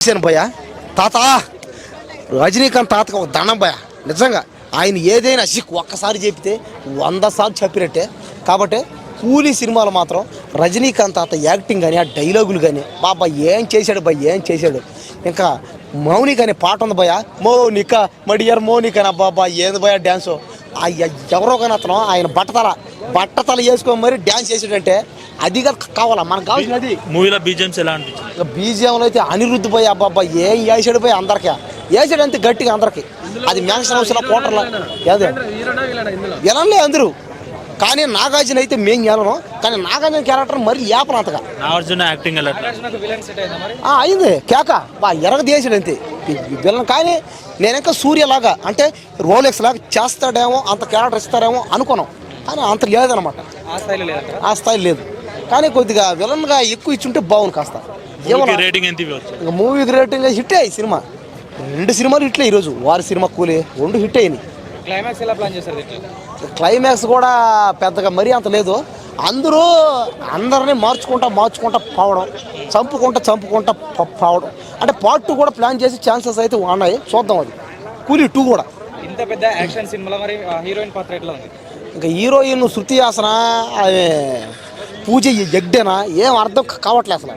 భయ తాత రజనీకాంత్ తాతకు ఒక దండం భయ నిజంగా ఆయన ఏదైనా ఒక్కసారి చెప్తే 100 సార్లు చెప్పినట్టే. కాబట్టి కూలీ సినిమాలు మాత్రం రజనీకాంత్ తాత యాక్టింగ్ కానీ ఆ డైలాగులు కానీ బాబా ఏం చేశాడు భయ ఏం చేశాడు. ఇంకా మౌనిక అనే పాట ఉంది భయ, మౌనిక మడియర్ మౌనిక అని బాబా ఏంది భయ డ్యాన్సు. ఎవరో కానీ అతను ఆయన బట్టతల వేసుకొని మరి డ్యాన్స్ చేసాడంటే అది కావాలా మనకు కావాల్సినది. మూవీలో బీజిఎంస్ ఎలా అనిపించింది? బీజిఎంలో అయితే అనిరుద్ధ్ భయ అబ్బాబ్బా ఏం వేసాడు భయ అందరికీ వేసాడు అంతే గట్టిగా అందరికి. అది మ్యాక్షన్ హౌస్లో పోటర్లో ఎలాలే అందరూ. కానీ నాగార్జున అయితే మేము గెలవను, కానీ నాగార్జున క్యారెక్టర్ మరి లేపను అంతగా. నాగార్జున యాక్టింగ్ ఎలా అయింది కేక బా ఎరగదేసాడు అంతే విలన్. కానీ నేను ఇంకా సూర్యలాగా అంటే రోలెక్స్ లాగా చేస్తాడేమో అంత క్యారెక్టర్ ఇస్తారేమో అనుకున్నాం, కానీ అంత లేదనమాట. ఆ స్థాయి లేదు. కానీ కొద్దిగా విలన్గా ఎక్కువ ఇచ్చుంటే బాగుంది కాస్త. రేటింగ్ ఎంత? ఇంకా మూవీకి రేటింగ్ హిట్ అయ్యి సినిమా 2 సినిమాలు హిట్లే ఈరోజు. వారి సినిమా కూలీ 2 హిట్ అయినాయి. క్లైమాక్స్ ఎలా ప్లాన్ చేశారు? క్లైమాక్స్ కూడా పెద్దగా మరీ అంత లేదు. అందరినీ మార్చుకుంటా పోవడం, చంపుకుంటా పోవడం అంటే పార్ట్ 2 కూడా ప్లాన్ చేసి ఛాన్సెస్ అయితే ఉన్నాయి. చూద్దాం అది కూలీ 2 కూడా. ఇంత పెద్ద యాక్షన్ సినిమాలో మరి హీరోయిన్ పాత్ర ఎట్లా ఉంది? ఇంకా హీరోయిన్ శృతి హాసన పూజ ఎగ్డేనా ఏం అర్థం కావట్లేదు అసలు.